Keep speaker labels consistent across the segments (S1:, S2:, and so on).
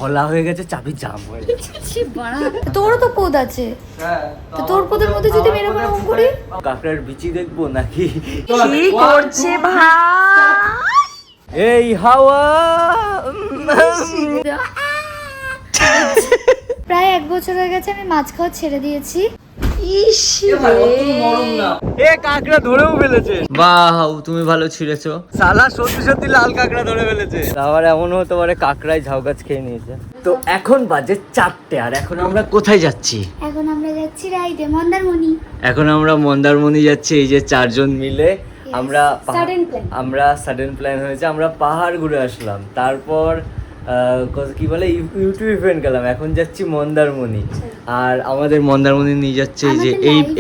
S1: খোলা হয়ে গেছে, চাবি জাম হয়ে গেছে।
S2: তোরও তো পদ আছে, তো তোর পদের মধ্যে যদি আমি এরকম এরকম করি,
S1: কাকড়ার বিচি দেখবো নাকি?
S2: কি করছে ভাই?
S1: এই হাওয়া।
S2: প্রায় 1 বছর হয়ে গেছে আমি মাছ খাওয়া ছেড়ে দিয়েছি। ইস
S1: এ কাকড়া ধরেও ফেলেছে। বাহ, তুমি ভালো ছিড়েছো। শালা সত্যি সত্যি লাল কাকড়া ধরে ফেলেছে। আবার এমন হতে পারে কাকড়াই ঝাউ গাছ খেয়ে নিয়েছে। তো এখন বাজে 4টে, আর এখন আমরা কোথায় যাচ্ছি?
S2: এখন আমরা যাচ্ছি রাইডে মন্দারমণি।
S1: এখন আমরা মন্দারমণি যাচ্ছি, এই যে 4 জন মিলে। আমরা সাডেন প্ল্যান হয়েছে, আমরা পাহাড় ঘুরে আসলাম, তারপর কি বলে ইউটিউব ইভেন্ট গেলাম, এখন যাচ্ছি মন্দারমণি। আর আমাদের মন্দারমণি নিয়ে যাচ্ছে এই যে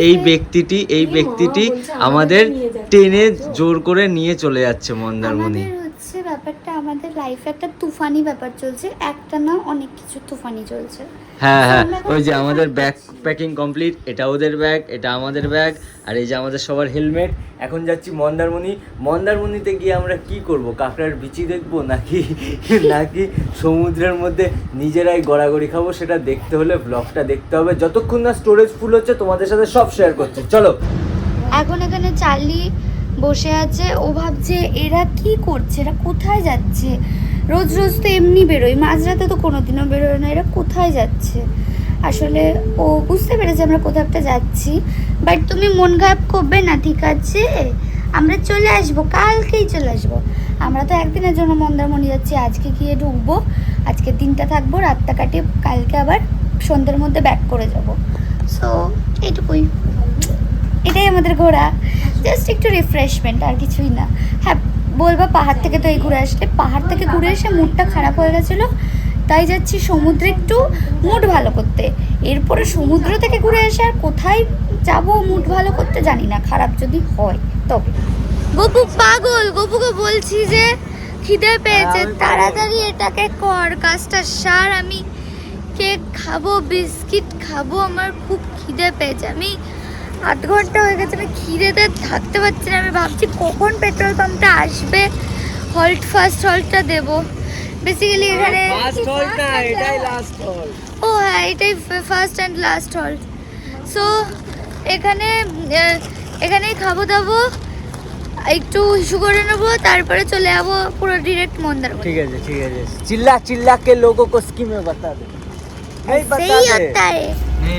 S1: এই ব্যক্তিটি আমাদের টেনে জোর করে নিয়ে চলে যাচ্ছে মন্দারমণি।
S2: হচ্ছে ব্যাপারটা, আমাদের লাইফে একটা তুফানি ব্যাপার চলছে, একটা না অনেক কিছু তুফানি চলছে।
S1: হ্যাঁ হ্যাঁ, ওই যে আমাদের ব্যাগ প্যাকিং কমপ্লিট, এটা ওদের ব্যাগ, এটা আমাদের ব্যাগ, আর এই যে আমাদের সবার হেলমেট। এখন যাচ্ছি মন্দারমণি। মন্দারমণিতে গিয়ে আমরা কি করব? কাকড়ার বিচি দেখবো নাকি নাকি সমুদ্রের মধ্যে নিজেরাই গড়াগড়ি খাবো? সেটা দেখতে হলে ব্লগটা দেখতে হবে। যতক্ষণ না স্টোরেজ ফুল হচ্ছে তোমাদের সাথে সব শেয়ার করছি, চলো।
S2: এখন এখানে চার্লি বসে আছে, ও ভাবছে এরা কি করছে, এরা কোথায় যাচ্ছে? রোজ রোজ তো এমনি বেরোয়, মাঝরাতে তো কোনোদিনও বেরোয় না, এরা কোথায় যাচ্ছে? আসলে ও বুঝতে পেরেছে আমরা কোথাও একটা যাচ্ছি, বাট তুমি মন খারাপ করবে না, ঠিক আছে? আমরা চলে আসবো, কালকেই চলে আসবো। আমরা তো একদিনের জন্য মন্দারমণি যাচ্ছি, আজকে গিয়ে ঢুকবো, আজকে দিনটা থাকবো, রাতটা কাটিয়ে কালকে আবার সন্ধ্যের মধ্যে ব্যাক করে যাব। সো এইটুকুই, এটাই আমাদের ঘোরা, জাস্ট একটু রিফ্রেশমেন্ট, আর কিছুই না। হ্যাঁ বলবা পাহাড় থেকে তো এই ঘুরে আসলে, পাহাড় থেকে ঘুরে এসে মুডটা খারাপ হয়ে গেছিলো, তাই যাচ্ছি সমুদ্রে একটু মুড ভালো করতে। এরপরে সমুদ্র থেকে ঘুরে এসে আর কোথায় যাব মুড ভালো করতে জানি না, খারাপ যদি হয় তবে। গপু পাগল, গপুকে বলছি যে খিদে পেয়েছে, তাড়াতাড়ি এটাকে কর, কাজটা সার, আমি কেক খাবো, বিস্কিট খাবো, আমার খুব খিদে পেয়েছে। আমি 8 ঘন্টা হয়ে গেছে, আমি খিদেতে থাকতে পারছি না। আমি ভাবছি কখন পেট্রোল পাম্পটা আসবে, ফার্স্ট হল্টটা দেবো। বেসিক্যালি এখানে ও হ্যাঁ, এটাই first and last halt. So এখানেই খাবো দাবো, একটু ইস্যু করে নেবো, তারপরে চলে যাবো পুরো ডিরেক্ট মন্দারমণি।
S1: ঠিক আছে ঠিক আছে, চিল্লা কে লোগো কো স্কিমে বাতা দে। এই বাতা দে।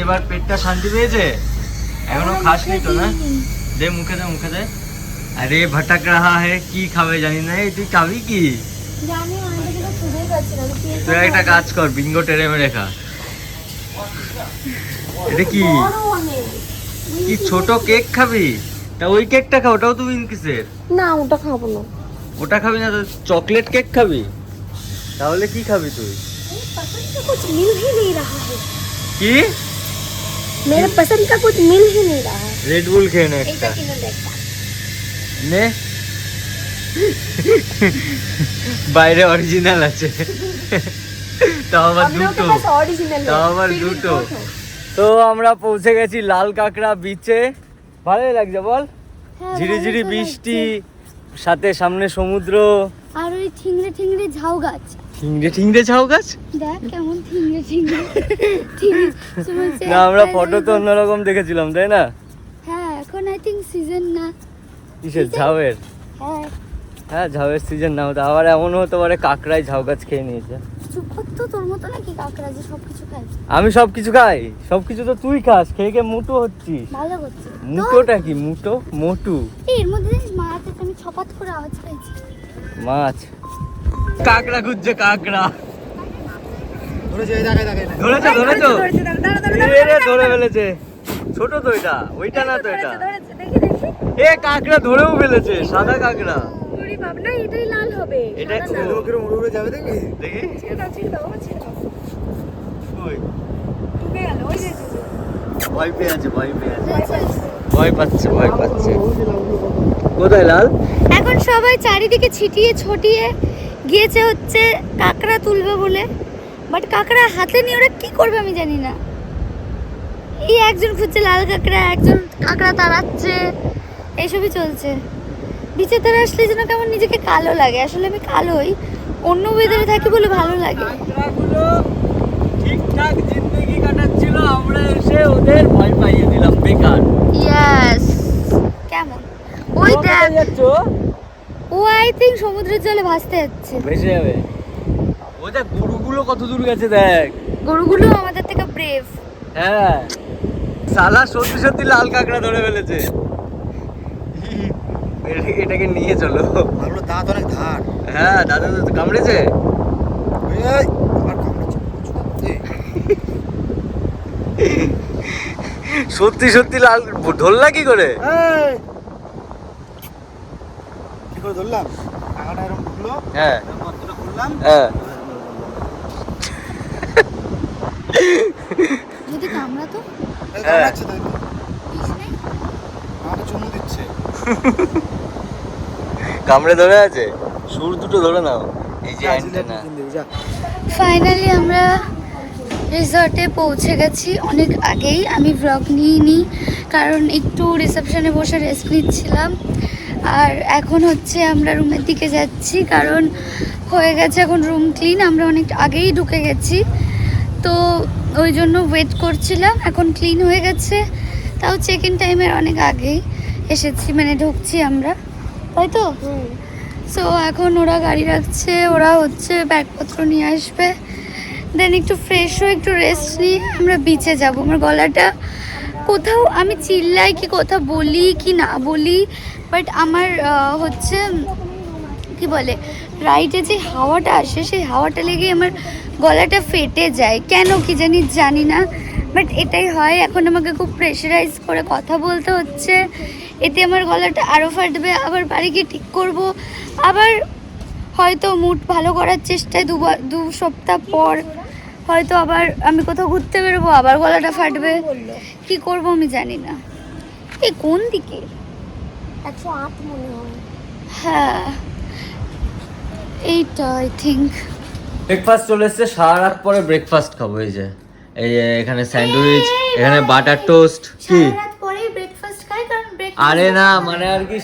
S1: এবার পেটটা শান্তি পেয়েছে? এখনো খাসনি তো না? দে মুখে দে। আরে ভটক রাহা হে, কি খাবে জানি না। তুই খাবি কি?
S2: জানি আমি তো খুঁজেই পাচ্ছি না।
S1: তুই একটা কাজ কর, বিঙ্গো টেরে মেরে খা। এটা কি কি ছোট কেক খাবি? তা ওই কেকটা খা, ওটাও তুমি কিসের?
S2: না ওটা খাবো না।
S1: ওটা খাবি না তো চকলেট কেক খাবি? তাহলে কি খাবি তুই?
S2: कुछ मिल ही नहीं रहा है,
S1: কি
S2: मेरे पसंद का कुछ मिल ही नहीं रहा है।
S1: রেড বুল খেয়ে নে একটা,
S2: এটা কিনে দেখা
S1: নে। বাইরে অরিজিনাল আছে, তাও আবার দুটো। তো আমরা পৌঁছে গেছি লাল কাঁকড়া বিচে। ভালোই লাগছে বল? ঝিরিঝিরি বৃষ্টি, সাথে সামনে সমুদ্র,
S2: আর ওই ঠিংরে ঠিংরে ঝাউ গাছ।
S1: ঠিংরে ঝাউ গাছ
S2: দেখ কেমন ঠিংরে ঠিংরে।
S1: না, আমরা ফটো তো অন্যরকম দেখেছিলাম, তাই না?
S2: হ্যাঁ এখন আই থিঙ্ক সিজন না।
S1: কিসের? ঝাউয়ের?
S2: হ্যাঁ
S1: হ্যাঁ ঝাউয়ের সিজন না হতো, আবার এমন হতে পারে কাকড়াই ঝাউ গাছ খেয়ে নিয়েছে।
S2: চুপ কর তো, তোর মতো নাকি কাকড়া যে সবকিছু খায়?
S1: আমি সবকিছু খাই, সবকিছু তো তুই খাস, খেয়ে খেয়ে মোটু হচ্ছিস।
S2: ভালো করছিস।
S1: মুটোটা কি? মোটু
S2: এর মধ্যে জানিস মাছ আছে, আমি ছপাত করে আওয়াজ পাইছি।
S1: মাছ, কাকড়া খুঁজছে, কাকড়া ধরেছো? ধরে ফেলেছে। ছোট তো এটা, ওইটা না তো এটা। এ কাকড়া ধরেও ফেলেছে, সাদা কাকড়া।
S2: না এটাই লাল হবে,
S1: এটা উড়ে যাবে, দেখি ভয় পাচ্ছে। কোথায় লাল?
S2: এখন সবাই চারিদিকে ছিটিয়ে ছটিয়ে গিয়েছে হচ্ছে কাকড়া তুলবে বলে, বাট কাকড়া হাতে নিয়ে ওরা কি করবে আমি জানি না। এই একজন খুঁজছে লাল কাকড়া, একজন কাকড়া তাড়াচ্ছে, এইসবই চলছে। বিচের ধারে আসলে যেন কেমন নিজেকে কালো লাগে, আসলে আমি কালোই, অন্য ওয়েদারে থাকি বলে ভালো লাগে।
S1: কাঁকড়াগুলো ঠিকঠাক জিন্দগি কাটাচ্ছিল, আমরা এসে ওদের ভয় পাইয়ে দিলাম বেকার।
S2: ইয়েস। কেমন ওই দেখ,
S1: যাচ্ছ
S2: ও আই থিঙ্ক সমুদ্রের জলে ভাসতে যাচ্ছে।
S1: ভেসে যাবে। ওই দেখ গরুগুলো কত দূর গেছে দেখ।
S2: গরুগুলো আমাদের থেকে ব্রেভ।
S1: হ্যাঁ সালা সত্যি সত্যি লাল কাঁকড়া ধরে ফেলেছে। এটাকে নিয়ে চলো।
S3: ভালো, দাঁত অনেক ধার।
S1: হ্যাঁ দাদা তো কামড়েছে।
S3: এই, আবার কামড়েছে।
S1: সত্যি সত্যি লাল ধরলা কি করে?
S3: এই, কি করে ধরলাম? টাকাটা এরকম ঢুকলো,
S1: হ্যাঁ
S3: এরকম কতটা খুললাম।
S1: হ্যাঁ
S2: যদি কামড়াতো?
S3: এই
S1: হ্যাঁ।
S3: কামড়াচ্ছে তাই তো। আমাকে চুমু দিচ্ছে।
S1: কামড়ে ধরে আছে। সুর দুটো ধরে নাও। এই যে
S3: যা,
S1: অ্যান্টেনা।
S3: জিলেপি কিনে দিবি, যা।
S2: ফাইনালি আমরা রিসর্টে পৌঁছে গেছি অনেক আগেই। আমি ভ্লগ নিইনি কারণ একটু রিসেপশনে বসে রেস্ট নিচ্ছিলাম। আর এখন হচ্ছে আমরা রুমের দিকে যাচ্ছি কারণ হয়ে গেছে এখন রুম ক্লিন। আমরা অনেক আগেই ঢুকে গেছি, তো ওই জন্য ওয়েট করছিলাম। এখন ক্লিন হয়ে গেছে, তাও চেক ইন টাইমের অনেক আগেই এসেছি, মানে ঢুকছি আমরা, তাই তো? সো এখন ওরা গাড়ি রাখছে, ওরা হচ্ছে ব্যাগপত্র নিয়ে আসবে, দেন একটু ফ্রেশ হয়ে একটু রেস্ট নিয়ে আমরা বিচে যাব। আমার গলাটা কোথাও আমি চিল্লাই কি কথা বলি কি না বলি, বাট আমার হচ্ছে কি বলে রাইটে যে হাওয়াটা আসে সেই হাওয়াটা লেগে আমার গলাটা ফেটে যায়, কেন কি জানি না, বাট এটাই হয়। এখন আমাকে খুব প্রেশারাইজ করে কথা বলতে হচ্ছে, এতে আমার গলাটা আরও ফাটবে। আবার বাড়ি গিয়ে ঠিক করবো, আবার হয়তো মুড ভালো করার চেষ্টায় দু সপ্তাহ পর হয়তো আবার আমি কোথাও ঘুরতে বেরোবো, আবার গলাটা ফাটবে। কি করব আমি জানি না। এই কোন দিকে
S4: 108 মনে হয়।
S2: হ্যাঁ এইটা আই থিঙ্ক।
S1: ব্রেকফাস্ট চলে এসছে, সারা রাত পরে ব্রেকফাস্ট খাবো। এই যে এখানে স্যান্ডউইচ, এখানে বাটার টোস্ট। কি
S2: সারা রাত পরে ব্রেকফাস্ট খাই কারণ
S1: আরে না মানে আর কি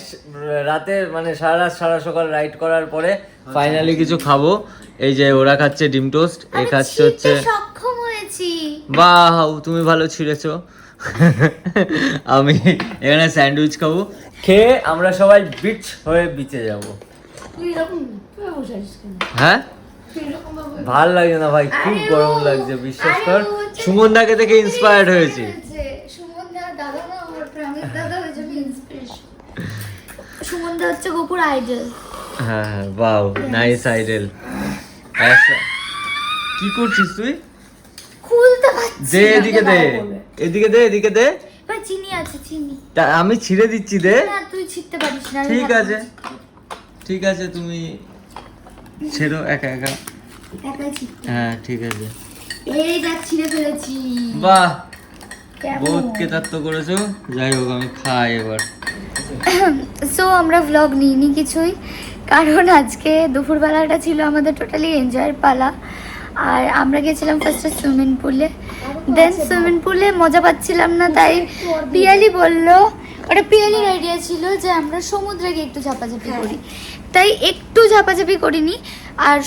S1: রাতে মানে সারা রাত সারা সকাল রাইড করার পরে ফাইনালি কিছু খাবো। এই যে ওরা খাচ্ছে ডিম টোস্ট, এ খাচ্ছে হচ্ছে।
S2: সক্ষম হয়েছি।
S1: বাহ তুমি ভালো ছিঁড়েছো। আমি এখানে স্যান্ডউইচ খাবো, খেয়ে আমরা সবাই বিচ হয়ে বিচে যাব।
S4: তুই এরকম তুই বসে আছিস কেন?
S1: হ্যাঁ
S4: তুই এরকম ভাবে
S1: ভাল লাগে না ভাই, খুব
S2: আরে
S1: গরম
S2: ও-
S1: লাগছে বিশ্বাস
S2: আরে
S1: কর।
S2: ও হচ্ছে
S1: সুমন দাকে থেকে ইন্সপায়ার্ড হয়েছি।
S2: সুমন দা দাদা না, আমার প্রাণের দাদা হয়ে যাবে ইন্সপিরেশন। সুমন দা হচ্ছে গোপুর আইডল।
S1: হ্যাঁ হ্যাঁ বাও নাইস আইডল। কি করছিস তুই?
S2: খুলতে পারছি
S1: দে
S2: না।
S1: এদিকে দে, এদিকে দে, এদিকে দে।
S2: ভাই চিনি আছে চিনি।
S1: তা আমি ছিঁড়ে দিচ্ছি, দে।
S2: না তুই ছিটতে পারিস না। আমি
S1: ঠিক
S2: হাতে
S1: আছে
S2: ছিটতে পারি।
S1: ঠিক আছে তুমি ছেড়ো একা একা।
S2: একাই ছিটতে।
S1: হ্যাঁ ঠিক আছে।
S2: এই দেখ ছিঁড়ে ফেলেছি।
S1: বাহ
S2: কেমন?
S1: বহুত কেতাত্ত করেছো। যাই হোক আমি খাই এবার।
S2: সো আমরা ভ্লগ নিইনি কিছুই, কারণ আজকে দুপুরবেলাটা ছিল আমাদের টোটালি এনজয়ের পালা। আর আমরা গেছিলাম ফার্স্টে সুইমিং পুলে, দেন সুইমিং পুলে মজা পাচ্ছিলাম না, তাই পিয়ালি বলল, ওটা পিয়ালির আইডিয়া ছিল যে আমরা সমুদ্রে গিয়ে একটু ঝাপাঝাপি করি, তাই একটু ঝাপাঝাপি করিনি। আর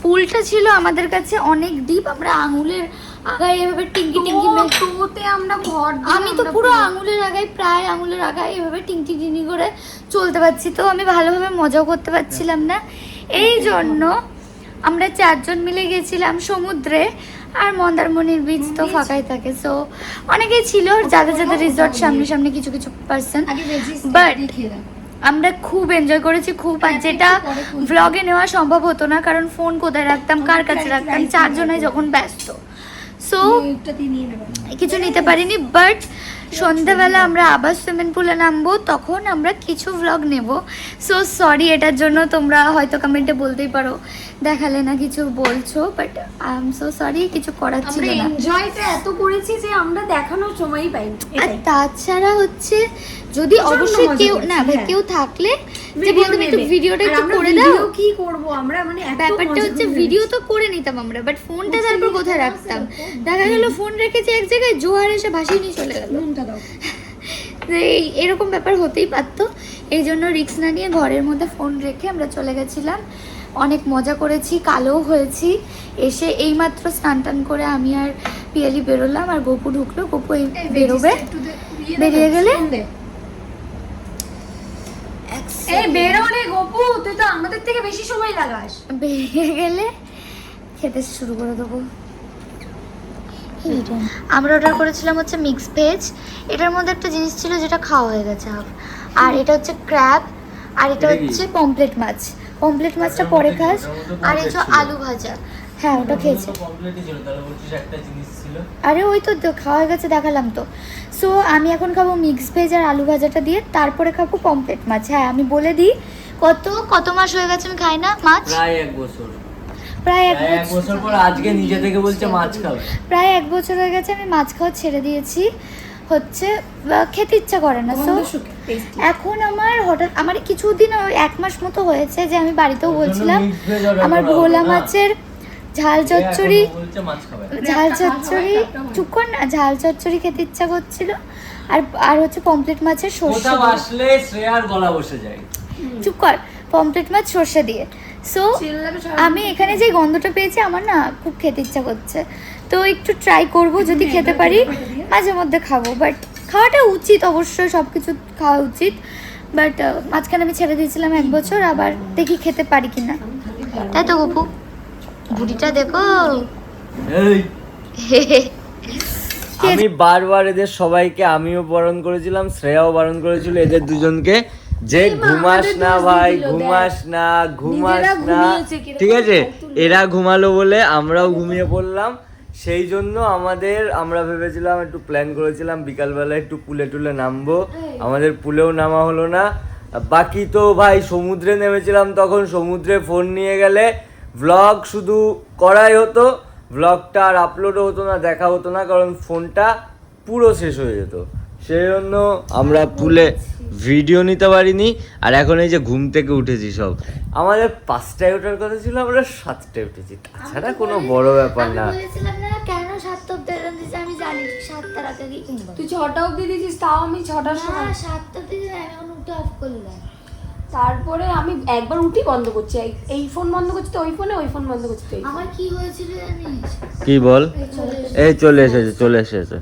S2: পুলটা ছিল আমাদের কাছে অনেক ডিপ, আমরা আঙুলের আগায় এভাবে টিঙ্কি টিঙ্কি
S4: তোতে আমরা ঘর দিয়ে
S2: আমি তো
S4: আমরা
S2: পুরো আঙুলের আগায়, প্রায় আঙুলের আগায় এভাবে টিংটি টিনি করে চলতে পারছি, তো আমি ভালোভাবে মজাও করতে পারছিলাম না। এই জন্য আমরা 4 জন মিলে গেছিলাম সমুদ্রে, আর মন্দারমণির বিচ তো ফাঁকাই থাকে, সো অনেকেই ছিল যাদের যাদের রিসর্ট সামনে সামনে কিছু কিছু পার্সন,
S4: আগে ভেজিস
S2: বাট
S4: খেয়ে দাও।
S2: আমরা খুব এনজয় করেছি খুব। আর যেটা ভ্লগে নেওয়া সম্ভব হতো না, কারণ ফোন কোথায় রাখতাম, কার কাছে রাখতাম, 4 জনাই যখন ব্যস্ত, সো
S4: একটা দিয়ে নিয়ে নেবেন।
S2: কিছু নিতে পারিনি। বাট সন্ধ্যাবেলা আমরা আবার সুইমিং পুলে নামবো, তখন আমরা কিছু ভ্লগ নেব। সো সরি এটার জন্য, তোমরা হয়তো কমেন্টে বলতেই পারো দেখালে না কিছু বলছো, but I am so sorry, কিছু করার ছিল
S4: আমরা
S2: না।
S4: এনজয়টা এত করেছি যে আমরা দেখানোর সময়ই পাইনি।
S2: আর তাছাড়া হচ্ছে যদি
S4: প্রচণ্ড
S2: অবশ্যই
S4: মজা
S2: কেউ
S4: করেছি,
S2: না ভাই
S4: হ্যাঁ।
S2: কেউ থাকলে যে
S4: ভিডিও
S2: বলতে একটু
S4: নেবে।
S2: ভিডিওটা
S4: আর
S2: একটু
S4: আমরা
S2: করে দাও,
S4: ভিডিও কি করব আমরা, মানে এত
S2: ব্যাপারটা
S4: মজা
S2: হচ্ছে
S4: করে
S2: ভিডিও তো করে নিতাম আমরা, বাট ফোনটা তারপর কোথায় রাখতাম, দেখা গেল ফোন রেখেছি এক জায়গায়, জোয়ার এসে ভাসিয়ে নিয়ে চলে গেল।
S4: নুনটা দাও।
S2: এরকম ব্যাপার হতেই পারতো, এই জন্য রিস্ক না নিয়ে ঘরের মধ্যে ফোন রেখে আমরা চলে গেছিলাম। অনেক মজা করেছি, কালোও হয়েছি। এসে এইমাত্র স্নান টান করে আমি আর পিয়ালি বেরোলাম, আর গপু ঢুকলো। গপু এই বেরোবে, বেরিয়ে গেলে
S4: এই বেরো রে গপু, তুই তো আমাদের থেকে বেশি সময় লাগাস।
S2: বেরিয়ে গেলে খেতে শুরু করে দেবো। আমরা অর্ডার করেছিলাম হচ্ছে মিক্স ভেজ। এটার মধ্যে একটা জিনিস ছিল যেটা খাওয়া হয়ে গেছে হাফ, আর এটা হচ্ছে ক্র্যাব, আর এটা হচ্ছে পমপ্লেট মাছ। পমপ্লেট মাছটা পরে খাস। আর এই যে আলু ভাজা, হ্যাঁ ওটা খেয়েছে। আরে ওই তো খাওয়া হয়ে গেছে, দেখালাম তো। সো আমি এখন খাবো মিক্স ভেজ আর আলু ভাজাটা দিয়ে, তারপরে খাবো পমপ্লেট মাছ। হ্যাঁ আমি বলে দিই, কত মাস হয়ে গেছে আমি খাই না মাছ। প্রায় এক বছর
S1: পর আজকে নিজে থেকে বলছে মাছ খাবে।
S2: প্রায় 1 বছর হয়ে গেছে আমি মাছ খাওয়া ছেড়ে দিয়েছি। হচ্ছে খেতে ইচ্ছা করে না। সো এখন আমার কিছুদিন 1 মাস মতো হয়েছে যে আমি বাড়িতেও বলছিলাম আমার ভোলা মাছের ঝাল চচ্চড়ি চুপ কর না, ঝাল চচ্চড়ি খেতে ইচ্ছা করছিল। আর হচ্ছে পমপ্লেট মাছের সর্ষে
S1: আসলে শ্রেয়ার গলা বসে যায়।
S2: চুপ কর, পমপ্লেট মাছ সর্ষে দিয়ে। সো আমি এখানে যে গন্ধটা পেয়েছি আমার না খুব খেতে ইচ্ছা করছে, তো একটু ট্রাই করব, যদি খেতে পারি মাঝে মধ্যে খাবো। বাট খাওয়াটা উচিত, অবশ্যই সব কিছু খাওয়া উচিত। বাট মাঝখানে আমি ছেড়ে দিয়েছিলাম 1 বছর, আবার দেখি খেতে পারি কিনা। তাই তো গপু, বুড়িটা দেখো।
S1: আমি বারবার এদের সবাইকে, আমিও বারণ করেছিলাম, শ্রেয়াও বারণ করেছিল এদের দুজনকে, যে ঘুমাস না ভাই, ঘুমাস না। ঠিক আছে, এরা ঘুমালো বলে আমরাও ঘুমিয়ে পড়লাম। সেই জন্য আমরা ভেবেছিলাম, একটু প্ল্যান করেছিলাম বিকালবেলা একটু পুলে টুলে নামবো। আমাদের পুলেও নামা হলো না। বাকি তো ভাই সমুদ্রে নেমেছিলাম, তখন সমুদ্রে ফোন নিয়ে গেলে ভ্লগ শুধু করাই হতো, ভ্লগটা আর আপলোডও হতো না, দেখা হতো না, কারণ ফোনটা পুরো শেষ হয়ে যেত। সেই জন্য আমরা পুলে ভিডিও নিতে পারিনি। আর এখন এই যে ঘুম থেকে উঠেছি, সব আমাদের 5টায় ওঠার কথা ছিল, আমরা 7টায় উঠেছি, তাছাড়া কোনো বড় ব্যাপার না।
S2: কেন 7টা অব্দি দিয়েছি আমি জানি, 7টার আগে কি কিনবো।
S4: তুই 6টা অব্দি দিয়েছিস, তাও আমি 6টার সময়।
S2: 7টা অব্দি আমি এখন উঠে অফ করলাম।
S4: তারপরে আমি একবার উঠি বন্ধ করছি, এই ফোন বন্ধ করছি তো ওই ফোনে, ওই ফোন বন্ধ করছি তো।
S2: আমার কি হয়েছিল জানিস?
S1: কি বল? এই চলে এসেছে।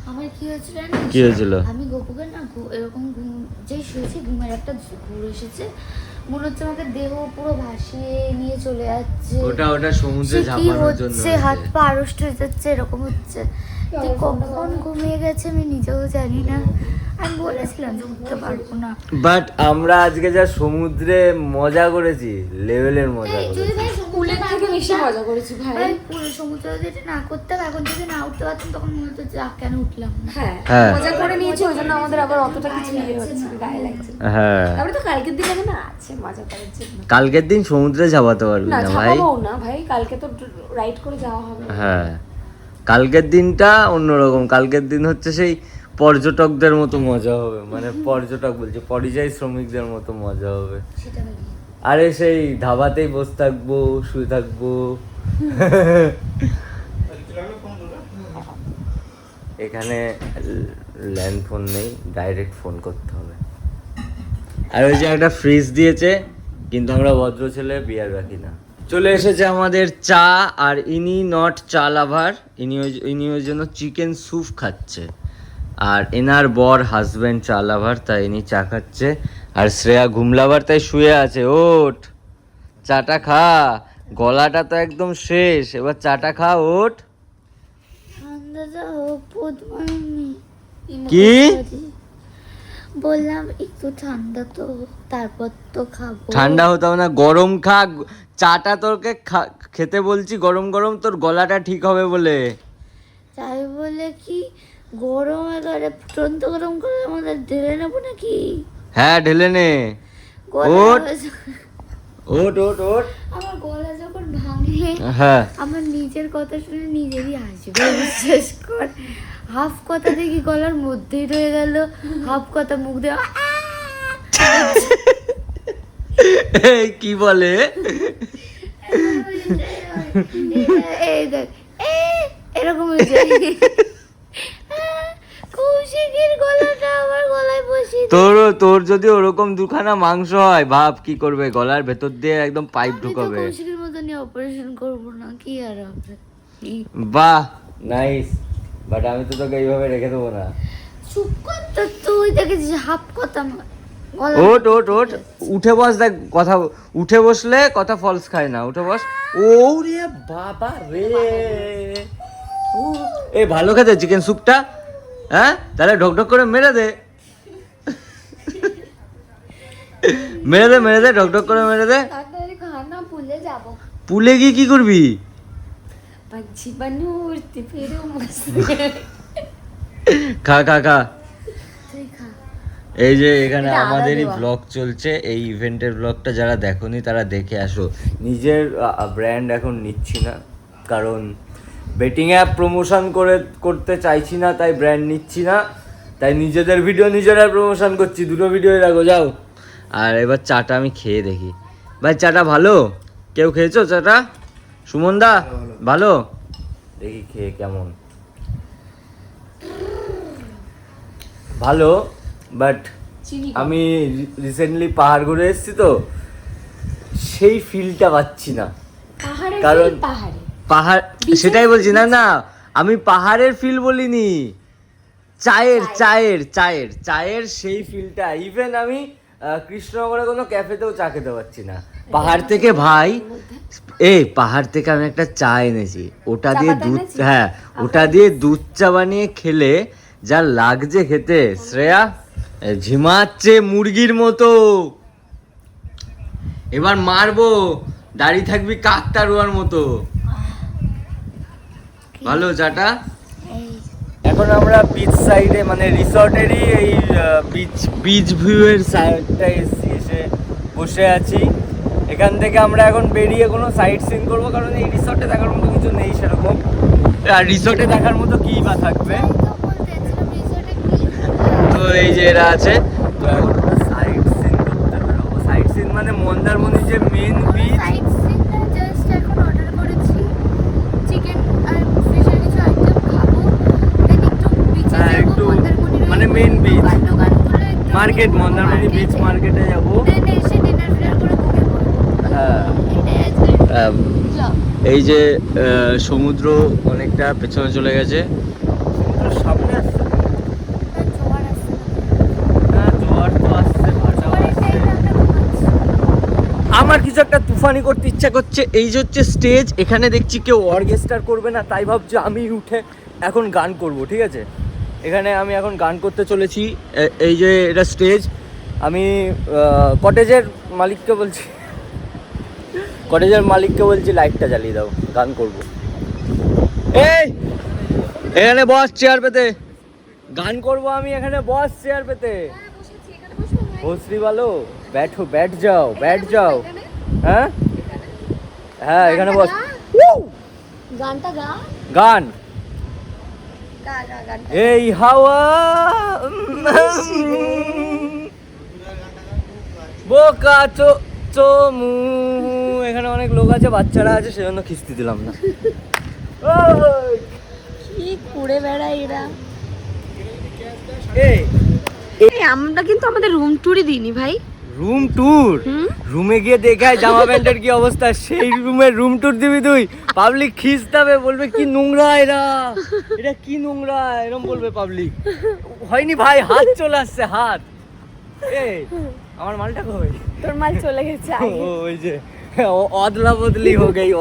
S2: আমার কি হয়েছিল জানিস?
S1: কি হয়েছিল?
S2: আমি গপুকে না এরকম যেই শুয়েছি, ঘুমের একটা ঘুর এসেছে, মনে হচ্ছে আমাকে দেহ পুরো ভাসিয়ে নিয়ে চলে যাচ্ছে।
S1: ওটা সমুদ্রে ঝাঁপানোর জন্য
S2: হচ্ছে, হাত পা আড়ষ্ট হয়ে যাচ্ছে, এরকম হচ্ছে। কখন ঘুমিয়ে গেছে আমি নিজেও জানি না। আমি বলেছিলাম যে উঠতে পারবো না।
S1: বাট আমরা আজকে যা সমুদ্রে মজা করেছি, লেভেলের মজা করেছি।
S4: স্কুলের থেকে বেশি মজা করেছি ভাই।
S2: পুরো সমুদ্র যদি না করতাম, এখন যদি না উঠতে পারতাম, তখন মনে হতো যে কেন উঠলাম না।
S1: হ্যাঁ
S4: মজা করে নিয়েছি, ওই জন্য আমাদের আবার অতটা কিছু ইয়ে হচ্ছে না, গায়ে লাগছে।
S1: হ্যাঁ,
S4: তারপরে তো কালকের দিন না আছে মজা করার জন্য।
S1: কালকের দিন সমুদ্রে ঝাঁপাতে পারবি
S4: না
S1: না ভাই।
S4: যাবো না ভাই, কালকে তো রাইড করে যাওয়া হবে।
S1: হ্যাঁ, কালকের দিনটা অন্যরকম। কালকের দিন হচ্ছে সেই পর্যটকদের মতো মজা হবে, মানে পর্যটক বলছে, পরিযায়ী শ্রমিকদের মতো মজা হবে। আরে সেই ধাবাতেই বসে থাকবো, শুয়ে থাকবো। এখানে ল্যান্ড ফোন নেই, ডাইরেক্ট ফোন করতে হবে। আর ওই যে একটা ফ্রিজ দিয়েছে, কিন্তু আমরা ভদ্র ছেলে, বিয়ার রাখি না। চলে এসেছে আমাদের চা, আর ইনি নট চা লাভার, ইনি ওই জন্য চিকেন স্যুপ খাচ্ছে। আর এনার বর হাজব্যান্ড চা লাভার, তাই ইনি চা খাচ্ছে। আর শ্রেয়া ঘুম লাভার, তাই শুয়ে আছে। ওঠ, চাটা খা, গলাটা তো একদম শেষ, এবার চাটা খা, ওঠ। কি
S2: বললাম একটু ঠান্ডা তো, তারপর তো খাবো।
S1: ঠান্ডা হতাও না, গরম খা। চাটা তোকে খেতে বলছি গরম গরম, তোর গলাটা ঠিক হবে বলে।
S2: তাই বলে কি গরমে ধরে ফুটন্ত গরম করে আমাদের ঢেলে নেবো নাকি?
S1: হ্যাঁ, ঢেলে নে। ওঠ ওঠ ওঠ ওঠ।
S2: আমার গলা যখন ভাঙে,
S1: হ্যাঁ,
S2: আমার নিজের কথা শুনে নিজেরই হাসবে। বিশ্বাস কর, হাফ কথা দেখি গলার মধ্যেই রয়ে গেল, হাফ কথা মুখ দিয়ে
S1: কি বলে?
S2: এই দেখ, এরকম হয়েছে। কৌশিকের গলাটা আমার গলায় বসে
S1: তোর যদি ওরকম দুখানা মাংস হয় ভাব কি করবে, গলার ভেতর দিয়ে একদম পাইপ ঢুকাবে।
S2: কৌশিকের মতনই অপারেশন করব না, কি আর হবে।
S1: বাহ নাইস, বাট আমি তো তোকে এইভাবে রেখে দেবো না।
S2: চুপ কর তো, তুই দেখেছিস হাফ কথা
S1: ওট ওট ওট, উঠে বস, দেখ কথা, উঠে বসলে কথা ফলস খায় না, উঠে বস। ও রে বাবা রে, এ ভালো খেতে চিকেন স্যুপটা, হ্যাঁ তাহলে ঢকঢক করে মেরে দে, মেরে দে ঢকঢক করে মেরে দে।
S2: তাড়াতাড়ি খানা, ভুলে যাব।
S1: পুলে গিয়ে কি করবি?
S2: পাচ্ছি বানু উড়তে ফিরে মস্ত।
S1: খা খা খা।
S2: তুই খা।
S1: এই যে এখানে
S2: এটা আদা
S1: আমাদেরই
S2: দেওয়া।
S1: ব্লগ চলছে, এই ইভেন্টের ব্লগটা যারা দেখোনি তারা দেখে আসো। নিজের ব্র্যান্ড এখন নিচ্ছি না, কারণ বেটিং অ্যাপ প্রমোশন করতে চাইছি না, তাই ব্র্যান্ড নিচ্ছি না, তাই নিজেদের ভিডিও নিজেরা প্রমোশন করছি। দুটো ভিডিও রাখো যাও। আর এবার চাটা আমি খেয়ে দেখি। ভাই চাটা ভালো? কেউ খেয়েছো চাটা? সুমন দা ভালো? দেখি খেয়ে কেমন। ভালো, বাট
S4: চিনি কম।
S1: আমি রিসেন্টলি পাহাড় ঘুরে এসেছি তো, সেই ফিলটা পাচ্ছি না।
S4: পাহাড়ে
S1: কারণ
S4: পাহাড়ে
S1: পাহাড়, সেটাই বলছি না না, আমি পাহাড়ের ফিল বলিনি, চায়ের সেই ফিলটা। ইভেন আমি কৃষ্ণনগরে কোনো ক্যাফেতেও চা খেতে পারছি না। পাহাড় থেকে ভাই, পাহাড় থেকে আমি একটা চা এনেছি, ওটা দিয়ে দুধ, হ্যাঁ ওটা দিয়ে দুধ চা বানিয়ে খেলে যা লাগছে খেতে, শ্রেয়া ঝিমাচ্ছে মুরগির মতো। এবার মারবো, দাঁড়িয়ে থাকবি কাকতারুয়ার মতো। ভালো চাটা। এখন আমরা বিচ সাইডে, মানে রিসর্টেরই এই বিচ ভিউ এর সাইডটা এসে বসে আছি। এখান থেকে আমরা এখন বেরিয়ে কোনো সাইট সিন করবো, কারণ এই রিসর্টে দেখার মতো কিছু নেই সেরকম। আর রিসর্টে দেখার মতো কি বা থাকবে? তো এই যে এরা আছে, তো এখন আমরা সাইট সিন করতে বেরোবো। সাইট সিন মানে মন্দারমণি যে মেন বিচ।
S2: সাইড সিনটা জাস্ট এখন অর্ডার করেছি, চিকেন আর ফিশের কিছু আইটেম খাবো, দেন একটু বিচে
S1: হ্যাঁ,
S2: যাবো,
S1: একটু
S2: মন্দারমণির
S1: মানে main beach।
S2: দোকানগুলো একটু
S1: মার্কেট, মন্দারমণি বিচ মার্কেটে যাবো।
S2: দেন এসে ডিনার ফিনার করে ঘুমিয়ে পড়বো।
S1: হ্যাঁ,
S2: এটাই আজকে vlog।
S1: এই যে সমুদ্র অনেকটা পেছনে চলে গেছে, সমুদ্রের সামনে আসছে না।
S2: আর জোয়ার আসছে না।
S1: হ্যাঁ, জোয়ার তো আসছে, ভাটাও
S2: জোয়ারের
S1: আসছে।
S2: time এ আমরা ঘুমাচ্ছি।
S1: আমার কিছু একটা তুফানি করতে ইচ্ছা করছে। এই যে হচ্ছে স্টেজ, এখানে দেখছি কেউ অর্কেস্ট্রা করবে না, তাই ভাবছি আমি উঠে এখন গান করব, ঠিক আছে? এখানে আমি এখন গান করতে চলেছি। এই যে এটা স্টেজ, আমি কটেজের মালিককে বলছি, লাইটটা জ্বালিয়ে দাও, গান করব। এই এখানে বস চেয়ার পেতে, গান করব আমি, এখানে বস চেয়ার পেতে। ভোসরি বলো, बैठ जाओ। হ্যাঁ হ্যাঁ, এখানে বস।
S4: গানটা গা।
S1: গান
S2: গা গানটা।
S1: এই হাওয়া বোকা চমু। এখানে অনেক লোক আছে, বাচ্চারা আছে, সেজন্য খিস্তি দিলাম না। ওই,
S4: কি ঘুরে বেড়ায় এরা।
S1: এই
S4: আমরা কিন্তু আমাদের রুম ট্যুরই দিইনি ভাই।
S1: রুম ট্যুর, রুমে গিয়ে দেখায় জামা প্যান্টের কি অবস্থা, সেই রুমের রুম ট্যুর দিবি তুই? পাবলিক খিস্তাবে, বলবে কি নোংরা এটা কি নোংরা, এরকম বলবে পাবলিক। হয়নি ভাই, হাত চলে আসছে, হাত। এই আমার মালটা কই?
S4: তোর মাল চলে গেছে আগে।
S1: ওই যে অদলা বদলি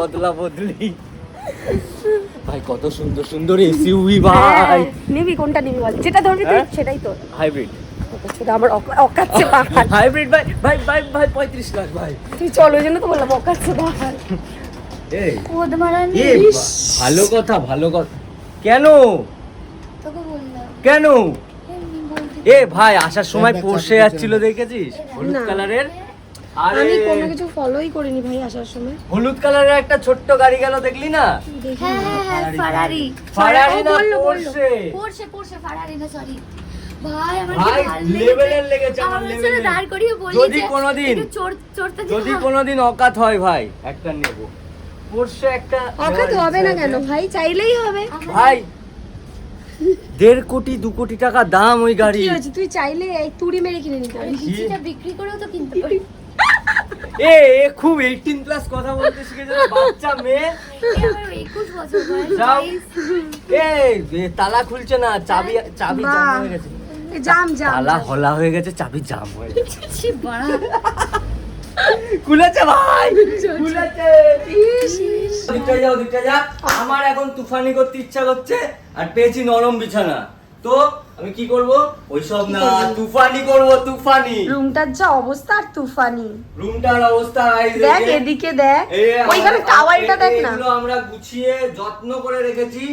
S1: অদলা বদলি। ভাই কত সুন্দর সুন্দর এসইউভি ভাই।
S4: নিবি কোনটা নিবি বল, যেটা ধরবি তুই সেটাই তোর।
S1: হাইব্রিড,
S4: আমার অকাচ্ছে পাহাড়।
S1: হাইব্রিড ভাই 35 লাখ ভাই।
S4: তুই চল, ওই জন্য তো বললাম অকাচ্ছে পাহাড়।
S1: এই
S2: কোদ মারা
S1: এ ভালো কথা। কেন
S2: তোকে বললাম
S1: কেন?
S2: এমনি বলতে।
S1: এ ভাই আসার সময় পোর্শে যাচ্ছিল, দেখেছিস? হলুদ
S4: না।
S1: কালারের। আরে
S4: আমি কোনো কিছু ফলোই করিনি ভাই আসার সময়।
S1: হলুদ কালারের একটা ছোট্ট গাড়ি গেল, দেখলি না?
S2: হ্যাঁ ফারারি
S1: ফারারি না,
S4: বললো।
S2: পোরশে ফারারি না, সরি ভাই, আমার
S1: ভাই,
S2: কি ভালো
S1: লেভেলের লেগেছে, আমার
S2: আমার
S1: লেভেলের।
S2: সাথে দাঁড় করিয়ে বলি
S1: যদি
S2: যে
S1: কোনোদিন-
S2: একটু চড়তে
S1: যদি কোনোদিন অকাত হয় ভাই, একটা নেব পোর্শে, একটা
S4: অকাত
S1: নেওয়ার
S4: হবে না
S1: ইচ্ছা
S4: কেন
S1: আছে।
S4: ভাই, চাইলেই হবে।
S1: ভাই 1.5 কোটি 2 কোটি টাকা দাম ওই গাড়ি।
S4: কি হয়েছে, তুই চাইলে এই তুড়ি মেরে কিনে নিতে পারিস।
S2: কিছুটা বিক্রি করেও তো কিনতে পারি।
S1: এ খুব 18 প্লাস কথা বলতে শিখেছে, বাচ্চা মেয়ে।
S2: আমার 21 বছর বয়স
S1: যাও।
S2: guys।
S1: এ তালা খুলছে না, চাবি জাম হয়ে গেছে।
S4: জাম
S1: তালা হলা হয়ে গেছে, চাবি জাম হয়ে গেছে।
S2: ছি বাড়া।
S1: খুলেছে ভাই, খুলেছে। দিকটা যা। আমার এখন তুফানি করতে ইচ্ছা করছে আর পেয়েছি নরম বিছানা, তো আমি কি করব? ওইসব না, তুফানি করব, তুফানি।
S4: রুমটার যা অবস্থা আর তুফানি,
S1: রুমটার অবস্থা
S4: দেখ এদিকে দেখ, ওইখানে টাওয়ালটা দেখ না।
S1: এগুলো আমরা গুছিয়ে যত্ন করে রেখেছি।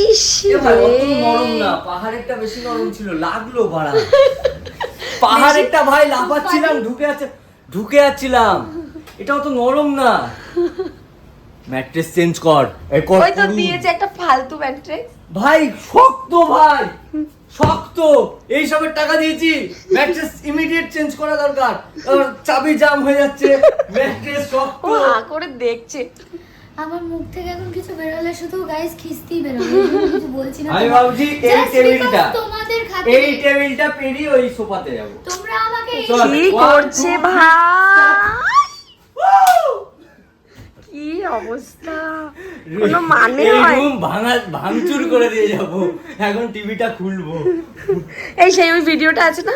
S4: ইস
S1: এবার
S4: রে,
S1: অত নরম না, পাহাড়েরটা বেশি নরম ছিল, লাগলো বাড়া। পাহাড়েরটা ভাই লাফাচ্ছিলাম, ঢুকে যাচ্ছিলাম, এটা অত নরম না। ম্যাট্রেস চেঞ্জ কর।
S4: ওই তো দিয়েছে একটা ফালতু ম্যাট্রেস।
S1: ভাই শক্ত, ভাই শক্ত, এইসবের টাকা দিয়েছি, ম্যাট্রেস ইমিডিয়েট চেঞ্জ করা দরকার। চাবি জাম হয়ে যাচ্ছে, ম্যাট্রেস শক্ত।
S4: ও হা করে দেখছে।
S2: আমার মুখ থেকে এখন কিছু বেরোলে শুধু গাইস খিস্তিই বেরোবে, কিছু বলছি না।
S1: আমি ভাবছি এই
S2: Just
S1: টেবিলটা,
S2: because তোমাদের খাতে
S1: এই টেবিলটা পেরিয়ে ওই সোফাতে যাবো।
S2: তোমরা আমাকে এই-
S1: চল।
S4: কি
S1: 1,
S4: করছে
S1: 2,
S4: ভাই, কি অবস্থা, কোনো মানে
S1: এই
S4: হয়?
S1: রুম ভাঙচুর করে দিয়ে যাব, এখন টিভিটা খুলবো।
S4: এই সেই ওই ভিডিওটা আছে না,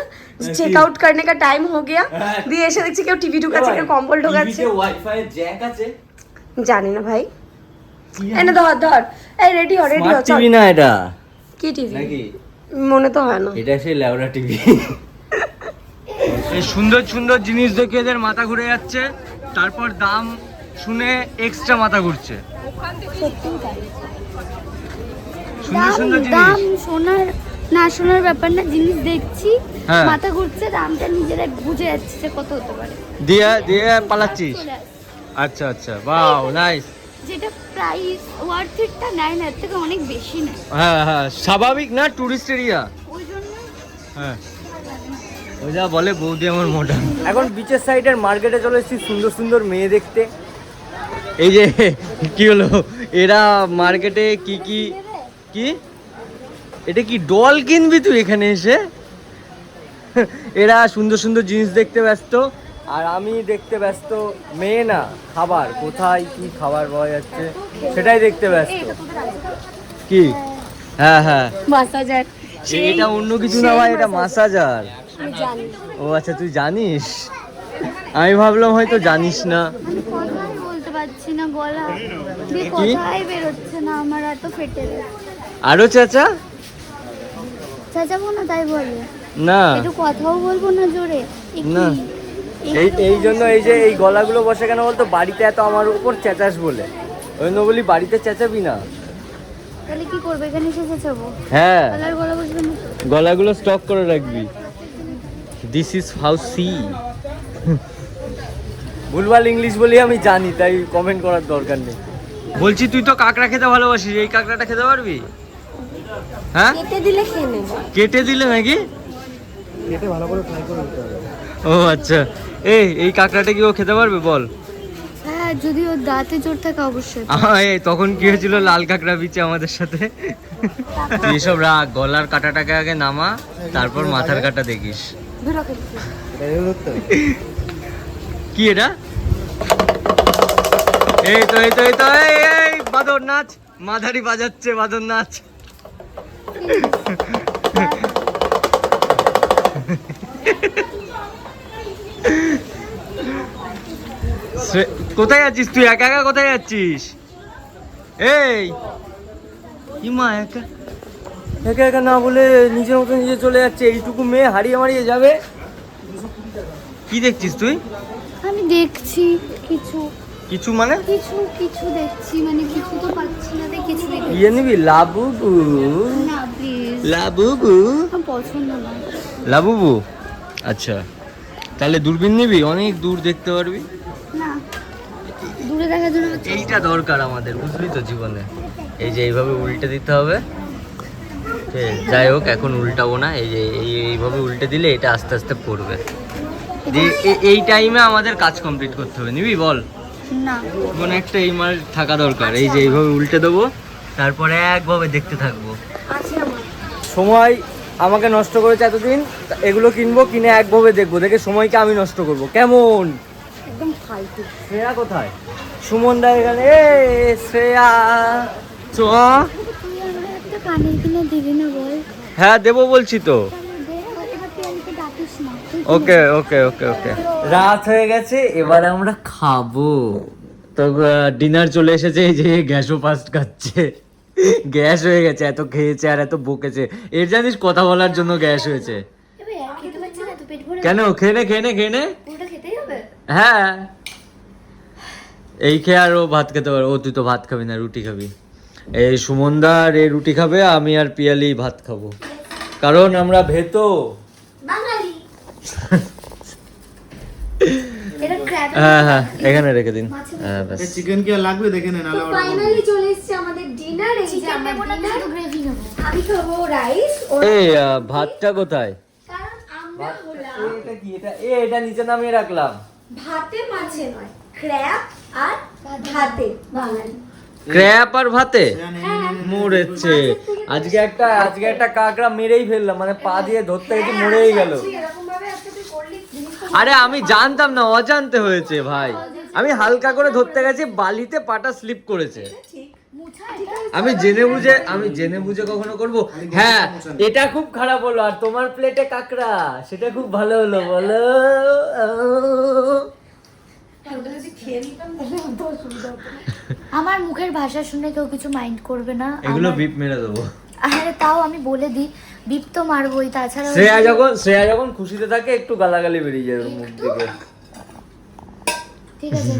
S4: চেক আউট करने का टाइम हो गया,
S1: হ্যাঁ।
S4: দিয়ে এসে দেখছি কেউ টিভি ঢুকাচ্ছে, কেউ কম্বল ঢুকাচ্ছে।
S1: টিভিতে ওয়াইফাই জ্যাক আছে,
S4: জানি না ভাই। এই না ধর ধর, এই রেডি হ রেডি হ,
S1: স্মার্ট
S4: চল।
S1: টিভি না এটা
S4: কি টিভি
S1: নাকি?
S4: মনে তো হয় না।
S1: এটা সেই ল্যাবরা টিভি। এই সুন্দর সুন্দর জিনিস দেখে এদের মাথা ঘুরে যাচ্ছে, তারপর দাম শুনে এক্সট্রা মাথা ঘুরছে। সুন্দর সুন্দর
S2: দাম
S1: জিনিস,
S2: শোনার না শোনার ব্যাপার না, জিনিস দেখছি
S1: হ্যাঁ।
S2: মাথা ঘুরছে, দামটা নিজেরা বুঝে যাচ্ছে যে কত হতে পারে।
S1: দিয়ে দিয়ে পালাচ্ছিস।
S2: চলে আসছে।
S1: আচ্ছা আচ্ছা, বাও নাইস।
S2: যেটা প্রাইস ওয়ার্থ ইটটা নেয় না, এর থেকে অনেক বেশি নেয়,
S1: হ্যাঁ হ্যাঁ, স্বাভাবিক না, টুরিস্ট এরিয়া।
S2: ওই জন্য
S1: হ্যাঁ, ওই যা বলে বৌদি আমার মোটা। এখন বিচের সাইডের মার্কেটে চলে এসেছি সুন্দর সুন্দর মেয়ে দেখতে। এই যে কি হলো, এরা মার্কেটে কি কি কি এটা কি ডল কিনবি তুই এখানে এসে? এরা সুন্দর সুন্দর জিনিস দেখতে ব্যস্ত, আর আমি দেখতে ব্যস্ত মেয়ে না, খাবার কোথায় কি খাবার পাওয়া যাচ্ছে সেটাই দেখতে ব্যস্ত। কি? হ্যাঁ হ্যাঁ,
S2: মাসাজার
S1: এটা অন্য কিছু না ভাই, এটা মাসাজার।
S2: আমি জানি।
S1: ও আচ্ছা, তুই জানিস? আমি ভাবলাম হয়তো জানিস না।
S2: আমি কথাই বলতে পারছি না, গলা দিয়ে
S1: কি?
S2: কথাই বেরোচ্ছে না, আমার এত ফেটে গেছে।
S1: আরো চাচা?
S2: চাচাবো না তাই বলে,
S1: না
S2: একটু কথাও বলবো না জোরে? এ কি?
S1: না। এই জন্য এই যে এই গলাগুলো বসে কেন বলতো, বাড়িতে এত আমার উপর চেঁচাস বলে, ওই জন্য বলি বাড়িতে চেঁচাবি না।
S2: তাহলে কি করবে, এখানে এসে চেঁচাবো?
S1: হ্যাঁ,
S2: তাহলে আর গলা বসবে না।
S1: গলাগুলো স্টক করে রাখবি। This is how see. ভুলভাল ইংলিশ বলি আমি জানি, তাই কমেন্ট করার দরকার নেই। বলছি তুই তো কাঁকড়া খেতে ভালোবাসিস, এই কাঁকড়াটা খেতে পারবি? হ্যাঁ,
S2: কেটে দিলে খেয়ে নেবো।
S1: কেটে দিলে নাকি?
S3: কেটে ভালো করে ফ্রাই করে নিতে হবে।
S1: ও আচ্ছা, এই কাঁকড়াটা কি ও খেতে পারবে বল?
S2: হ্যাঁ, যদি ওর দাঁতে জোর থাকে অবশ্যই।
S1: এই তখন কি হয়েছিল, লাল কাঁকড়া বিচে আমাদের সাথে। তুই এসব রাখ, গলার কাঁটাটাকে আগে নামা, তারপর মাথার কাঁটা দেখিস।
S2: ধরো খেতে।
S3: এটা এরকম ধরতে হবে।
S1: কি এটা? এই তো এই বাদর নাচ, মাঝারি বাজাচ্ছে বাদর নাচ। কোথায় যাচ্ছিস তুই, একা একা কোথায় যাচ্ছিস? এই কি মা, একা একা একা না বলে নিজের মতো নিজে চলে যাচ্ছে, এইটুকু মেয়ে হারিয়ে মারিয়ে যাবে। কি দেখছিস তুই?
S2: আমি দেখছি কিছু
S1: কিছু মানে
S2: কিছু কিছু দেখছি, মানে কিছু তো পাচ্ছি না, তাই কিছু দেখছি।
S1: ইয়ে নিবি? লাবুবু,
S2: না প্লিজ,
S1: লাবুবু,
S2: আমার পছন্দ না।
S1: লাবুবু। আচ্ছা, তাহলে দূরবীন নিবি, অনেক দূর দেখতে পারবি।
S2: না, দূরে দেখার জন্য
S1: এইটা দরকার আমাদের, বুঝলি তো জীবনে। এই যে এইভাবে উল্টে দিতে হবে। যাই হোক, এখন উল্টাবো না, এই যে এইভাবে উল্টে দিলে এটা আস্তে আস্তে পড়বে। এই টাইমে আমাদের কাজ কমপ্লিট করতে হবে, নিবি বল?
S2: না।
S1: কোনো একটা এইমার থাকা দরকার। এই যে এইভাবে উল্টে দেবো, তারপরে একভাবে দেখতে থাকবো। সময় আমাকে নষ্ট করেছে এতদিন, এগুলো কিনবো, কিনে একভাবে দেখবো, দেখে সময়কে আমি নষ্ট করবো। কেমন?
S4: একদম ফালতু।
S1: শ্রেয়া কোথায়? সুমন দা এখানে। এ শ্রেয়া চ।
S2: তুই আমার একটা কানের কিনে দিবি না বল?
S1: হ্যাঁ দেবো বলছি তো। ওকে ওকে ওকে ওকে। রাত হয়ে গেছে, এবার আমরা খাবো। তো ডিনার চলে এসেছে, এই যে গ্যাসও ফাস্ট খাচ্ছে। গ্যাস হয়ে গেছে, এত খেয়েছে আর এত বকেছে। এর জানিস কথা বলার জন্য গ্যাস হয়েছে। কেন? খেয়ে নে খেয়ে নে খেয়ে নে। হ্যাঁ এই খেয়ে আর ও ভাত খেতে পারবে। ও তুই তো ভাত খাবি না, রুটি খাবি। এই সুমনদা আর এই রুটি খাবে, আমি আর পিয়ালি ভাত খাবো, কারণ আমরা ভেতো। হ্যাঁ হ্যাঁ এখানে রেখে দিন। হ্যাঁ ব্যাস।
S3: চিকেন কি আর লাগবে দেখে নেন, নাহলে আবার
S4: ফাইনালি চলে এসেছে আমাদের ডিনার। এই যে আমার ডিনার, আমি খাবো রাইস।
S1: এই ভাতটা কোথায়?
S4: কারণ আমরা হলাম
S1: এটা কি? এটা নিচে নামিয়ে রাখলাম।
S4: ভাতে মাছে নয়, ক্র্যাব আর ভাতে বাঙালি।
S1: ক্র্যাপ আর ভাতে
S4: হ্যাঁ,
S1: মরেছে। আজকে একটা কাঁকড়া মেরেই ফেললাম, মানে পা দিয়ে ধরতে গেছি মরেই গেল।
S4: এরকম ভাবে আজকে তুই করলি জিনিসটা।
S1: আরে আমি জানতাম না, অজান্তে হয়েছে ভাই। আমি হালকা করে ধরতে গেছি, বালিতে পাটা স্লিপ করেছে। আমি জেনে বুঝে কখনো করব? হ্যাঁ এটা খুব খারাপ হলো। আর তোমার প্লেটে কাঁকড়া, সেটা খুব ভালো হলো বলো।
S2: আমার মুখের ভাষা শুনে কেউ কিছু মাইন্ড করবে না।
S1: এগুলো বিপ মেরে দেবো।
S2: আরে তাও আমি বলে দিই, বিপ তো মারবোই। তাছাড়া
S1: শ্রেয়া যখন খুশিতে থাকে একটু গালাগালি বেরিয়ে যায় ওর মুখ থেকে।
S2: ঠিক আছে,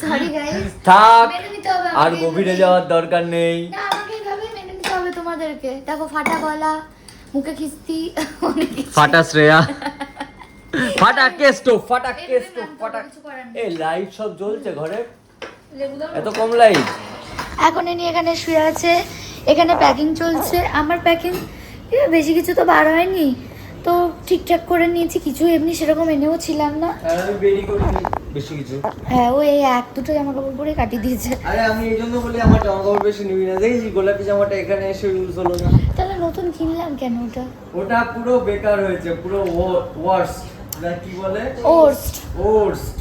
S2: সরি গাইস,
S1: থাক,
S2: মেনে নিতে হবে
S1: আর
S2: আমাকে।
S1: গভীরে যাওয়ার দরকার নেই।
S2: না, আমাকে এইভাবে মেনে নিতে হবে তোমাদেরকে। দেখো ফাটা গলা, মুখে খিস্তি, অনেক কিছু।
S1: ফাটা শ্রেয়া, ফাটা কেস্টো, ফাটা কেস্টো, ফাটা।
S2: কিছু করার নেই।
S1: এই লাইট সব জ্বলছে ঘরে, এত কম লাইট।
S2: এখন ইনি এখানে শুয়ে আছে, এখানে প্যাকিং চলছে। আমার প্যাকিং বেশি কিছু তো বার হয়নি, তো ঠিকঠাক করে নিয়েছি। কিছু এমনি সেরকম এনেও ছিলাম না।
S1: আর আমি বেরি করিনি বেশি কিছু।
S2: হ্যাঁ, ও এই এক দুটো জামা কাপড় পরে কাটিয়ে দিয়েছে।
S1: আরে আমি এই জন্য বলি আমার জামা কাপড় বেশি নিবি না। দেখেছি গোলাপি জামাটা এখানে এসে ইউজ হলো না।
S2: তাহলে নতুন কিনলাম কেন ওটা?
S1: ওটা পুরো বেকার হয়েছে, পুরো ওয়ার্স্ট। না কি বলে?
S2: ওর্স্ট।
S1: ওয়ার্স্ট।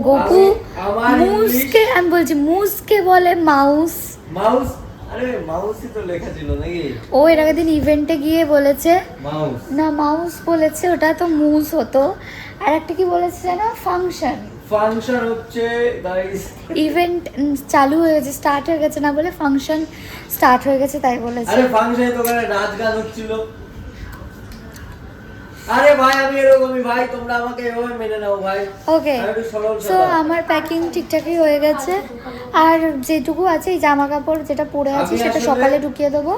S2: গোকু
S1: আমার
S2: মুসকে, আমি বলছি মুসকে বলে মাউস।
S1: মাউস? আরে মাউসই তো লেখা ছিল নাকি?
S2: ও এর আগের দিন ইভেন্টে গিয়ে বলেছে
S1: মাউস
S2: না, মাউস বলেছে, ওটা তো মুস হতো। আর একটা কি বলেছে জানো? ফাংশন।
S1: ফাংশন হচ্ছে গাইস।
S2: ইভেন্ট চালু হয়ে গেছে, স্টার্ট হয়ে গেছে না বলে ফাংশন স্টার্ট হয়ে গেছে তাই বলেছে।
S1: আরে ফাংশনে তো ওখানে নাচ গান হচ্ছিল। আরে ভাই আমি এরকমই ভাই, তোমরা আমাকে এভাবে মেনে নাও ভাই।
S2: ওকে,
S1: আমি একটু সরল
S2: সো
S1: সাদা।
S2: আমার প্যাকিং ঠিকঠাকই হয়ে গেছে। আর যেটুকু আছে এই জামা কাপড় যেটা পরে আছে
S1: আমি
S2: সেটা
S1: আসলে-
S2: সকালে ঢুকিয়ে দেবো।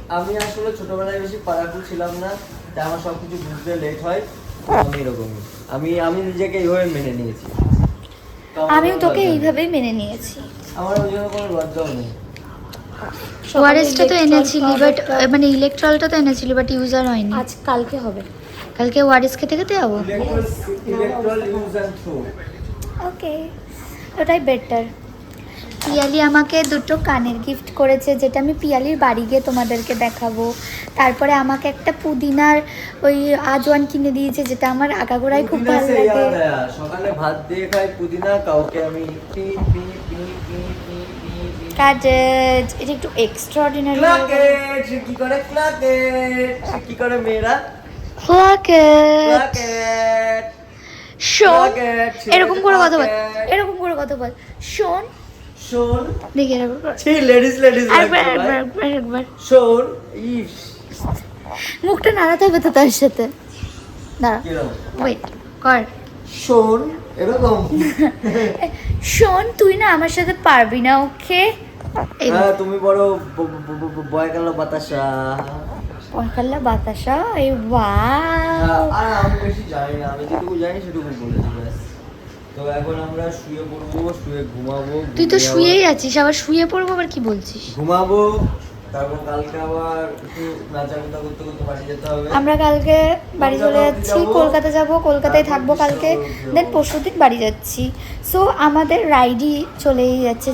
S1: আমি আসলে ছোটবেলায় বেশি পারাকু ছিলাম না, তাই আমার সবকিছু বুঝতে লেট হয়। আমি এরকমই, আমি নিজেকে এইভাবে মেনে নিয়েছি। তো আমার
S2: আমিও
S1: কোনো
S2: তোকে
S1: লজ্জা নেই।
S2: এইভাবেই মেনে নিয়েছি।
S1: আমার ওই জন্য কোনো লজ্জাও নেই।
S2: ওআরএসটা তো এনেছিলি, বাট মানে ইলেকট্রলটা তো এনেছিলি, বাট ইউজার হয়নি।
S4: আজ কালকে হবে।
S2: কালকে ওআরএস খেতে খেতে যাবো।
S1: Electral use and throw.
S2: Okay, ওটাই বেটার। পিয়ালি আমাকে দুটো কানের গিফট করেছে, যেটা আমি পিয়ালির বাড়ি গিয়ে তোমাদেরকে দেখাবো। তারপরে আমাকে একটা পুদিনার ওই আজওয়ান কিনে দিয়েছে, যেটা আমার আগাগোড়াই খুব
S1: পুদিনা
S2: ভালো
S1: সে
S2: লাগে।
S1: याद आया, সকালে ভাত দিয়ে খাই পুদিনা, কাউকে আমি পি পি পি পি পি পি পি।
S2: কাজেজ এটা একটু এক্সট্রাঅর্ডিনারি।
S1: ক্লাকেট, সে কি করে ক্লাকেট, সে কি করে মেয়েরা
S2: ক্লাকেট
S1: ক্লাকেট।
S2: শোন,
S1: ক্লাকেট, সে
S2: এরকম করে কথা বল,
S1: ক্লাকেট।
S2: এরকম করে কথা বল। শোন,
S1: শোন,
S2: দেখি এরকম করে।
S1: ছি লেডিস
S2: একবার
S1: লাগছে
S2: একবার
S1: ভাই।
S2: একবার একবার
S1: শোন, ইস
S2: মুখটা নাড়াতে হবে তো তার সাথে। দাঁড়া,
S1: কিরকম?
S2: ওয়েট কর।
S1: শোন, এরকম।
S2: শোন, তুই না আমার সাথে পারবি না, ওকে? এই
S1: হ্যাঁ তুমি বড় বয় গেল বাতাসা।
S2: পরকাল্লা বাতাসা, এই ওয়াও।
S1: আর আমি বেশি জানি না, আমি যেটুকু জানি সেটুকু বলেছি ব্যাস। তো এখন আমরা শুয়ে পড়বো, শুয়ে ঘুমাবো।
S2: তুই তো
S1: ঘুমিয়ে
S2: শুয়েই আছিস, আবার শুয়ে পড়বো আবার কি বলছিস?
S1: ঘুমাবো, তারপর কালকে আবার একটু নাচাকুটা করতে করতে বাড়ি যেতে হবে।
S2: আমরা কালকে বাড়ি চলে যাচ্ছি, কলকাতা যাব, কলকাতায় থাকবো কালকে, দেন পরশুদিন বাড়ি যাচ্ছি। সো আমাদের রাইডই চলেই যাচ্ছে।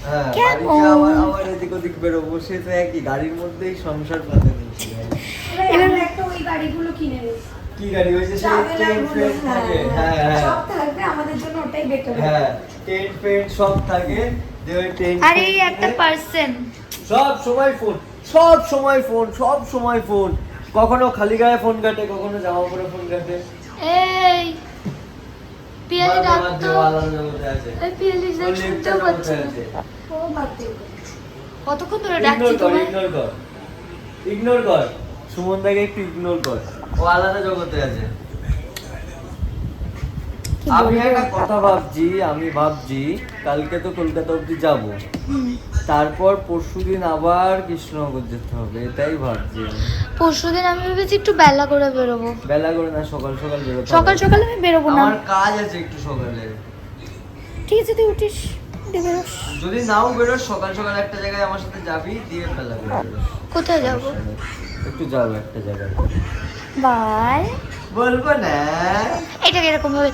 S1: হ্যাঁ,
S2: কেমন?
S1: বাড়িতে আবার এদিক ওদিক বেরোবো, সে তো একই গাড়ির মধ্যেই সংসার পাতে নিচ্ছি।
S4: এবার একটা ওই গাড়িগুলো কিনে নেব,
S1: কি গাড়ি হয়েছে? সেই টেন্ট ফ্রেন্ড থাকে। হ্যাঁ হ্যাঁ
S4: সব থাকবে, আমাদের জন্য ওটাই বেটার।
S1: হ্যাঁ, টেন্ট ফ্রেন্ড সব থাকে। যে ওই টেন্ট
S2: আর এই একটা পার্সন
S1: সব সময় ফোন, কখনো খালি গায়ে ফোন কাটে, কখনো জামা পরে ফোন কাটে।
S2: এই পিয়ালি ডাকতো,
S1: আলাদা জগতে আছে।
S2: এই পিয়ালি
S1: ও
S2: শুনতেও
S1: লেপটার
S2: পাচ্ছি
S1: মধ্যে
S2: না।
S1: আছে।
S4: ও বাড়তে
S2: কতক্ষণ ধরে ডাকছি
S1: ইগনোর কর,
S2: তোমায়?
S1: ইগনোর কর সুমন দাকে একটু ইগনোর কর, ও আলাদা জগতে আছে।
S2: কি
S1: আমি
S2: বলবো?
S1: একটা কথা ভাবছি কালকে তো কলকাতা অবধি যাব, তারপর পরশুদিন আবার কৃষ্ণনগর যেতে হবে, এটাই ভাবছি আমি।
S2: পরশুদিন আমি ভেবেছি একটু বেলা করে বেরোবো।
S1: বেলা করে না, সকাল সকাল বেরোতে
S2: সকাল
S1: হবে।
S2: সকাল আমি বেরোবো না।
S1: আমার কাজ আছে একটু সকালে।
S2: ঠিক আছে, তুই উঠিস, উঠে বেরোস।
S1: যদি নাও বেরোস, সকাল সকাল একটা জায়গায় আমার সাথে যাবি, দিয়ে বেলা করে বেরোস।
S2: কোথায় যাবো?
S1: একটু যাবো একটা জায়গায়।
S2: বাই।
S1: বলবো না।
S2: এটা এরকম ভাবে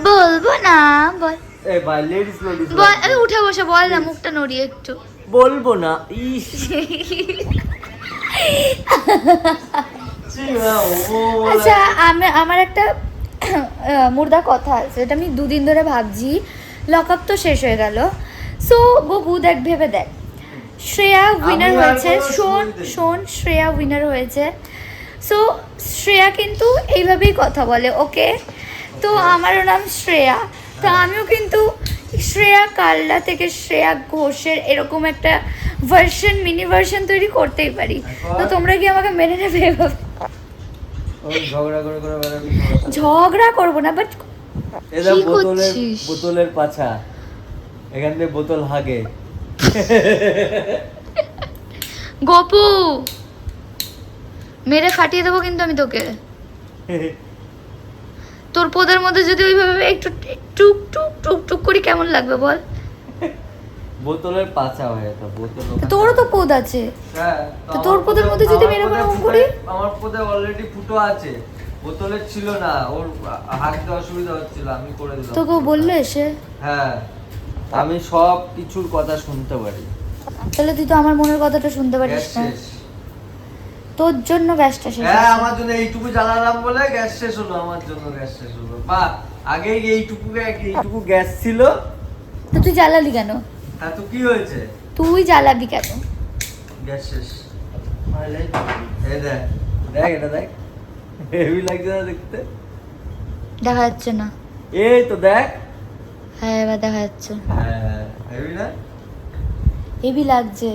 S2: বলবো না, বল
S1: এই ভাই, লেডিস
S2: বল। আমি উঠে বসে বল না, মুখটা নড়িয়ে একটু।
S1: বলবো না। ইস ছি, ও
S2: আচ্ছা, আমার একটা মুর্দা কথা আছে, এটা আমি দুদিন ধরে ভাবছি। লক আপ তো শেষ হয়ে গেল, সো গবু দেখ, ভেবে দেখ, শ্রেয়া উইনার
S1: আমি আর
S2: হয়েছে।
S1: কোনো
S2: শোন
S1: শুনতে চাই।
S2: শোন, শ্রেয়া উইনার হয়েছে। সো শ্রেয়া কিন্তু এইভাবেই কথা বলে, ওকে? তো আমারও নাম শ্রেয়া, তো আমিও কিন্তু শ্রেয়া কাল্লা থেকে শ্রেয়া ঘোষের এরকম একটা মিনি ভার্সন তৈরি করতেই পারি। তো তোমরা কি আমাকে মেনে নেবে এভাবে?
S1: ওই ঝগড়া করে বেড়াবি।
S2: ঝগড়া করবো না, বাট
S1: এটা
S2: কি
S1: বোতলের
S2: করছিস?
S1: বোতলের পাছা, এখান থেকে বোতল হাগে।
S2: গপু মেরে ফাটিয়ে দেবো কিন্তু আমি তোকে। তোর পোদের মধ্যে যদি ওইভাবে একটু টুক টুক টুক টুক করি কেমন লাগবে বল?
S1: বোতলের পাছা হয়ে তো বোতল।
S2: তোরও তো পোদ আছে।
S1: হ্যাঁ,
S2: তো তোর পোদের মধ্যে যদি আমি এরকম এরকম করি?
S1: আমার পোদে অলরেডি ফুটো আছে, বোতলের ছিল না, ওর হাঁটতে অসুবিধা হচ্ছিল, আমি করে দিলাম।
S2: তোকে বললো এসে?
S1: হ্যাঁ, আমি সব কিছুর কথা শুনতে পারি।
S2: তাহলে তুই তো আমার মনের কথাটা শুনতে পারিস
S1: গ্যাস
S2: না।
S1: শেষ।
S2: তোর জন্য গ্যাসটা শেষ
S1: হ্যাঁ,
S2: হয়েছে।
S1: আমার জন্য এইটুকু জ্বালালাম বলে গ্যাস শেষ হলো, আমার জন্য গ্যাস শেষ হলো। বা আগে এইটুকু গ্যাস ছিল।
S2: তো তুই জ্বালালি কেন?
S1: হ্যাঁ, তো কি হয়েছে?
S2: তুই জ্বালাবি কেন?
S1: গ্যাস শেষ। এই দেখ, দেখ এটা দেখ, হেভি লাগছে না দেখতে?
S2: দেখা যাচ্ছে না।
S1: এই তো দেখ।
S2: হ্যাঁ, এবার দেখা যাচ্ছে।
S1: হ্যাঁ, হেভি না?
S2: হেভি লাগছে।